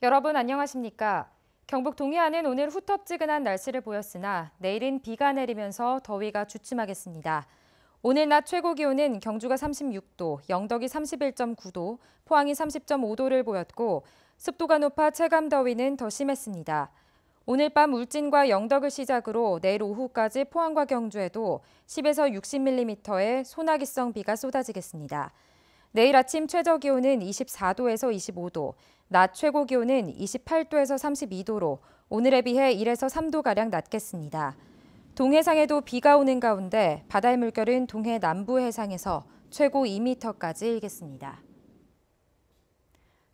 여러분 안녕하십니까? 경북 동해안은 오늘 후텁지근한 날씨를 보였으나 내일은 비가 내리면서 더위가 주춤하겠습니다. 오늘 낮 최고 기온은 경주가 36도, 영덕이 31.9도, 포항이 30.5도를 보였고 습도가 높아 체감 더위는 더 심했습니다. 오늘 밤 울진과 영덕을 시작으로 내일 오후까지 포항과 경주에도 10에서 60mm의 소나기성 비가 쏟아지겠습니다. 내일 아침 최저 기온은 24도에서 25도, 낮 최고 기온은 28도에서 32도로 오늘에 비해 1에서 3도가량 낮겠습니다. 동해상에도 비가 오는 가운데 바다의 물결은 동해 남부 해상에서 최고 2m까지 일겠습니다.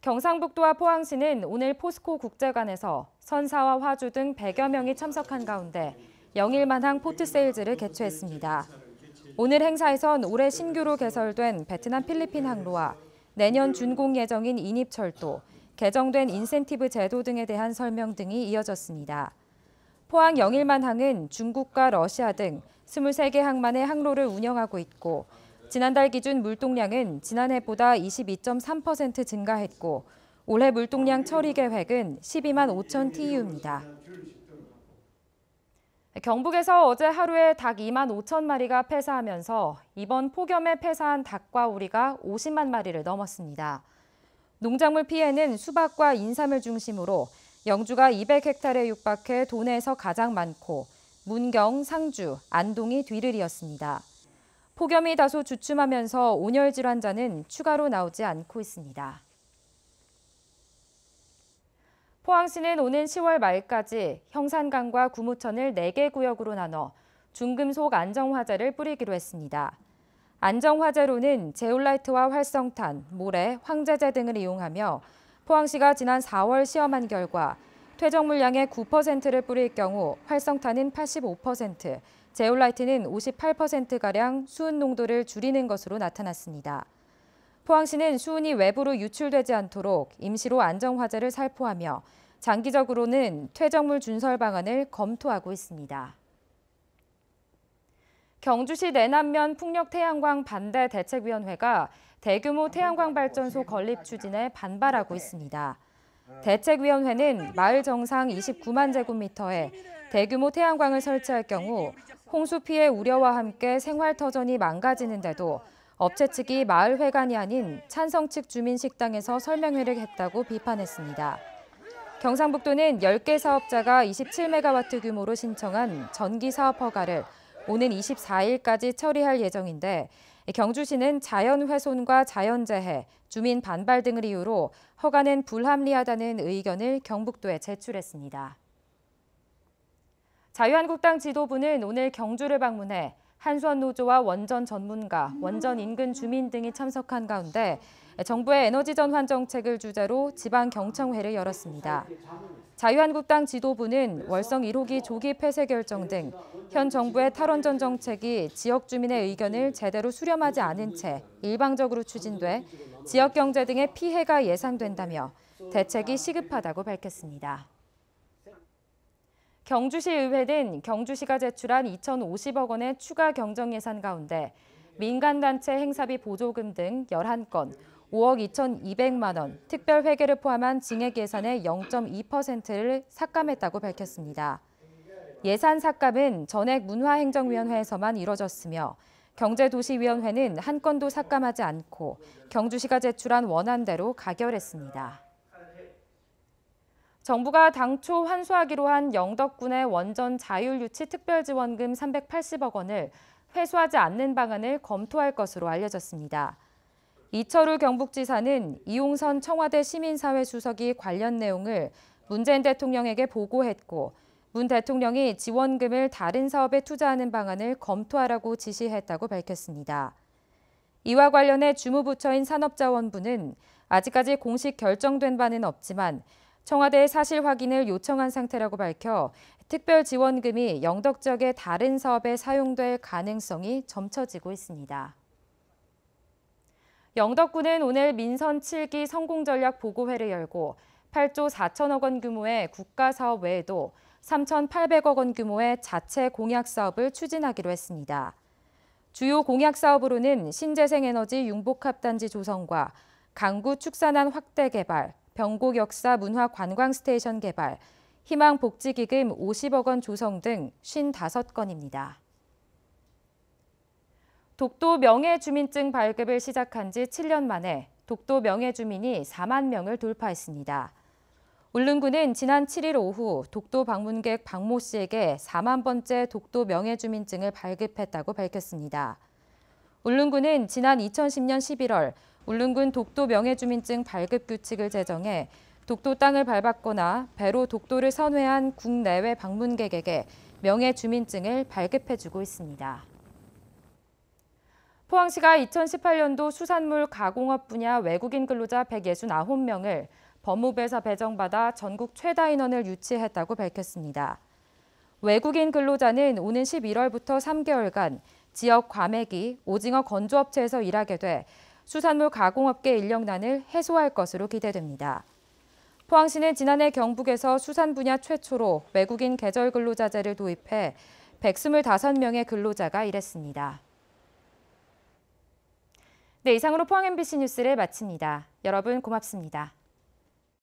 경상북도와 포항시는 오늘 포스코 국제관에서 선사와 화주 등 100여 명이 참석한 가운데 영일만항 포트세일즈를 개최했습니다. 오늘 행사에선 올해 신규로 개설된 베트남 필리핀 항로와 내년 준공 예정인 인입철도, 개정된 인센티브 제도 등에 대한 설명 등이 이어졌습니다. 포항 영일만항은 중국과 러시아 등 23개 항만의 항로를 운영하고 있고 지난달 기준 물동량은 지난해보다 22.3% 증가했고 올해 물동량 처리 계획은 12만 5천 TEU입니다. 경북에서 어제 하루에 닭 2만 5천 마리가 폐사하면서 이번 폭염에 폐사한 닭과 오리가 50만 마리를 넘었습니다. 농작물 피해는 수박과 인삼을 중심으로 영주가 200헥타르에 육박해 도내에서 가장 많고 문경, 상주, 안동이 뒤를 이었습니다. 폭염이 다소 주춤하면서 온열 질환자는 추가로 나오지 않고 있습니다. 포항시는 오는 10월 말까지 형산강과 구무천을 4개 구역으로 나눠 중금속 안정화재를 뿌리기로 했습니다. 안정화재로는 제올라이트와 활성탄, 모래, 황제제 등을 이용하며 포항시가 지난 4월 시험한 결과 퇴적 물량의 9%를 뿌릴 경우 활성탄은 85%, 제올라이트는 58%가량 수은 농도를 줄이는 것으로 나타났습니다. 포항시는 수은이 외부로 유출되지 않도록 임시로 안정화재를 살포하며 장기적으로는 퇴적물 준설 방안을 검토하고 있습니다. 경주시 내남면 풍력 태양광 반대 대책위원회가 대규모 태양광 발전소 건립 추진에 반발하고 있습니다. 대책위원회는 마을 정상 29만 제곱미터에 대규모 태양광을 설치할 경우 홍수 피해 우려와 함께 생활터전이 망가지는데도 업체 측이 마을 회관이 아닌 찬성 측 주민 식당에서 설명회를 했다고 비판했습니다. 경상북도는 10개 사업자가 27메가와트 규모로 신청한 전기 사업 허가를 오는 24일까지 처리할 예정인데 경주시는 자연훼손과 자연재해, 주민 반발 등을 이유로 허가는 불합리하다는 의견을 경북도에 제출했습니다. 자유한국당 지도부는 오늘 경주를 방문해 한수원 노조와 원전 전문가, 원전 인근 주민 등이 참석한 가운데 정부의 에너지 전환 정책을 주제로 지방 경청회를 열었습니다. 자유한국당 지도부는 월성 1호기 조기 폐쇄 결정 등 현 정부의 탈원전 정책이 지역 주민의 의견을 제대로 수렴하지 않은 채 일방적으로 추진돼 지역 경제 등의 피해가 예상된다며 대책이 시급하다고 밝혔습니다. 경주시 의회는 경주시가 제출한 2,050억 원의 추가 경정 예산 가운데 민간단체 행사비 보조금 등 11건, 5억 2,200만 원, 특별회계를 포함한 증액 예산의 0.2%를 삭감했다고 밝혔습니다. 예산 삭감은 전액 문화행정위원회에서만 이뤄졌으며 경제도시위원회는 한 건도 삭감하지 않고 경주시가 제출한 원안대로 가결했습니다. 정부가 당초 환수하기로 한 영덕군의 원전 자율유치 특별지원금 380억 원을 회수하지 않는 방안을 검토할 것으로 알려졌습니다. 이철우 경북지사는 이용선 청와대 시민사회 수석이 관련 내용을 문재인 대통령에게 보고했고 문 대통령이 지원금을 다른 사업에 투자하는 방안을 검토하라고 지시했다고 밝혔습니다. 이와 관련해 주무부처인 산업자원부는 아직까지 공식 결정된 바는 없지만 청와대의 사실 확인을 요청한 상태라고 밝혀 특별 지원금이 영덕 지역의 다른 사업에 사용될 가능성이 점쳐지고 있습니다. 영덕군은 오늘 민선 7기 성공전략 보고회를 열고 8조 4천억 원 규모의 국가사업 외에도 3,800억 원 규모의 자체 공약 사업을 추진하기로 했습니다. 주요 공약 사업으로는 신재생에너지 융복합단지 조성과 강구 축산환 확대 개발, 병곡 역사 문화 관광 스테이션 개발, 희망복지기금 50억 원 조성 등 55건입니다. 독도 명예주민증 발급을 시작한 지 7년 만에 독도 명예주민이 4만 명을 돌파했습니다. 울릉군은 지난 7일 오후 독도 방문객 박모 씨에게 4만 번째 독도 명예주민증을 발급했다고 밝혔습니다. 울릉군은 지난 2010년 11월 울릉군 독도 명예주민증 발급 규칙을 제정해 독도 땅을 밟았거나 배로 독도를 선회한 국내외 방문객에게 명예주민증을 발급해주고 있습니다. 포항시가 2018년도 수산물 가공업 분야 외국인 근로자 169명을 법무부에서 배정받아 전국 최다 인원을 유치했다고 밝혔습니다. 외국인 근로자는 오는 11월부터 3개월간 지역 과메기, 오징어 건조업체에서 일하게 돼 수산물 가공업계 인력난을 해소할 것으로 기대됩니다. 포항시는 지난해 경북에서 수산 분야 최초로 외국인 계절 근로자제를 도입해 125명의 근로자가 일했습니다. 네, 이상으로 포항 MBC 뉴스를 마칩니다. 여러분 고맙습니다.